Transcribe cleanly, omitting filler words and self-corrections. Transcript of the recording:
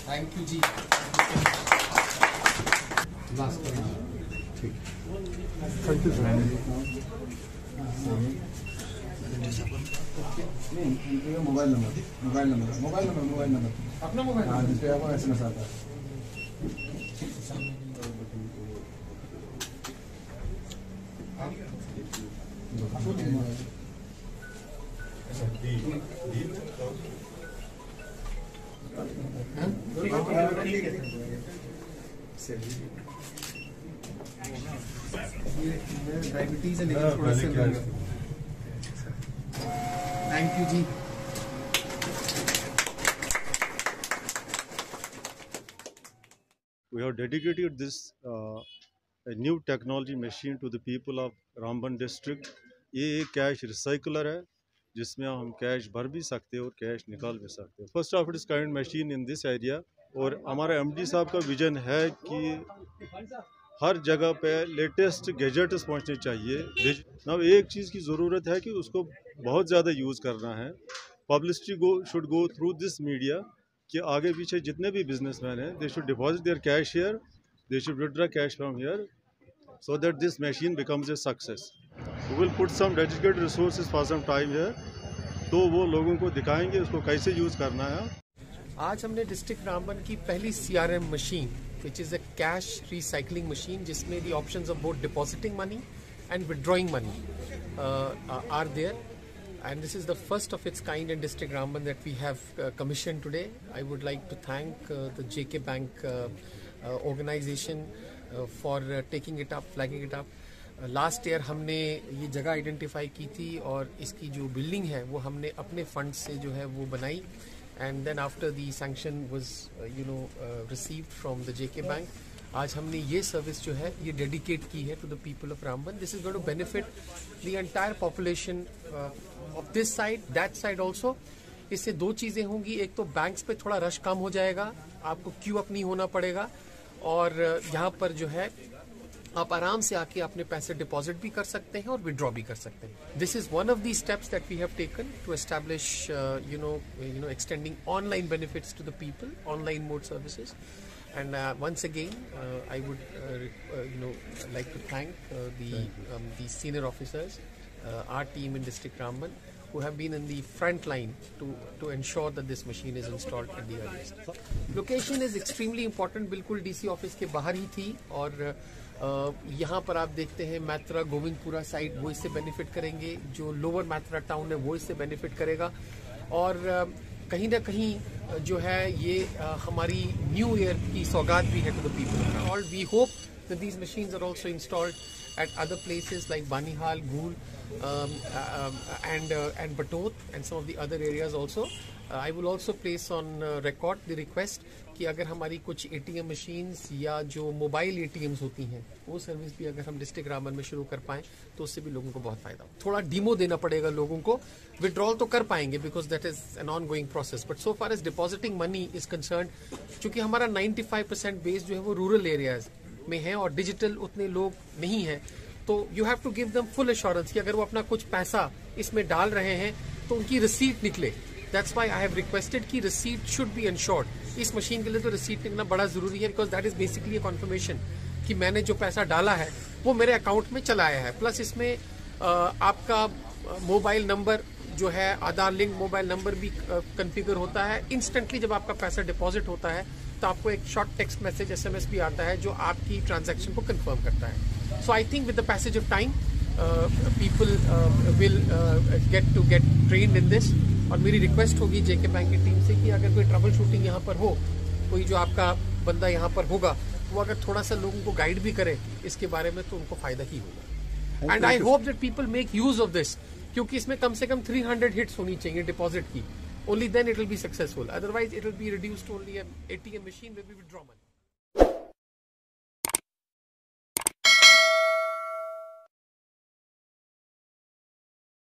Thank you जी। ठीक, thank you sir. Mobile number अपना mobile हाँ, जिस पे आपको SMS आता है। डायबिटीज है लेकिन थोड़ा सा thank you ji. We have dedicated this a new technology machine to the people of Ramban district. ये एक कैश रिसाइकलर है जिसमें हम कैश भर भी सकते हैं और कैश निकाल भी सकते हैं। First of its kind machine in this area. और हमारा MD साहब का विजन है कि हर जगह पे लेटेस्ट गैजेट्स पहुंचने चाहिए। अब एक चीज़ की ज़रूरत है कि उसको बहुत ज़्यादा यूज़ करना है। Publicity should go through this media कि आगे पीछे जितने भी बिजनेसमैन हैं they should deposit their cash here, they should withdraw cash from here so that this machine becomes a success. We will put some dedicated resources for some time here, तो वो लोगों को दिखाएंगे उसको कैसे यूज़ करना है। आज हमने डिस्ट्रिक्ट रामबन की पहली CRM machine which is a cash recycling machine जिसमें the options of both depositing money and withdrawing money are there, and this is the first of its kind in district Ramban that we have commissioned today. I would like to thank the JK Bank organization for taking it up, flagging it up. Last year हमने ये जगह identify की थी और इसकी जो building है वो हमने अपने फंड से जो है वो बनाई, and then after the sanction was received from the JK bank आज हमने ये सर्विस जो है ये डेडिकेट की है to the people of Ramban. This is going to benefit the entire population of this side, that side also. इससे दो चीजें होंगी, एक तो बैंक्स पे थोड़ा रश कम हो जाएगा, आपको क्यू अप नहीं होना पड़ेगा, और यहाँ पर जो है आप आराम से आके अपने पैसे डिपॉजिट भी कर सकते हैं और विड्रॉ भी कर सकते हैं. This is one of the steps that we have taken to establish extending online benefits to the people, online mode services. And once again, I would like to thank the senior officers, our team in District Ramban, who have been in the front line to ensure that this machine is installed at the earliest. Location is extremely important. बिल्कुल DC office के बाहर ही थी, और यहाँ पर आप देखते हैं मैत्रा गोविंदपुरा साइड वो इससे बेनिफिट करेंगे, जो लोअर मैत्रा टाउन है वो इससे बेनिफिट करेगा, और कहीं ना कहीं जो है ये हमारी न्यू ईयर की सौगात भी है टू द पीपल. और we hope that these machines are also installed at other places like Banihal, Gool, and Batot, and some of the other areas also. I will also place on record the request कि अगर हमारी कुछ ATM machines या जो mobile ATMs होती हैं वो service भी अगर हम डिस्ट्रिक्ट रामबन में शुरू कर पाएं तो उससे भी लोगों को बहुत फायदा हो. थोड़ा डीमो देना पड़ेगा लोगों को, विड्रॉल तो कर पाएंगे because that is an on going process, but so far as depositing money is concern, चूंकि हमारा 95% बेस जो है वो रूरल एरियाज में है और डिजिटल उतने लोग नहीं हैं, तो you have to give them full assurance कि अगर वो अपना कुछ पैसा इसमें डाल रहे हैं तो उनकी रिसीट निकले. That's why I have requested कि रिसीट शुड बी एंश्योर्ड. इस मशीन के लिए तो रिसीट निकलना बड़ा जरूरी है, because that is basically a conformation कि मैंने जो पैसा डाला है वो मेरे अकाउंट में चला आया है. प्लस इसमें आपका मोबाइल नंबर जो है आधार लिंक मोबाइल नंबर भी कॉन्फ़िगर होता है. इंस्टेंटली जब आपका पैसा डिपॉजिट होता है तो आपको एक शॉर्ट टेक्स्ट मैसेज SMS भी आता है जो आपकी ट्रांजैक्शन को कंफर्म करता है. So I think with the passage of time people will get trained in this. और मेरी रिक्वेस्ट होगी JK बैंक की टीम से कि अगर कोई ट्रबल शूटिंग यहाँ पर हो, कोई जो आपका बंदा यहाँ पर होगा वो अगर थोड़ा सा लोगों को गाइड भी करे इसके बारे में तो उनको फायदा ही होगा. And I hope that people make use of this, क्योंकि इसमें कम से कम 300 हिट्स होनी चाहिए डिपॉजिट की. Only then it will be successful. Otherwise, it will be reduced to only an ATM machine where we withdraw money.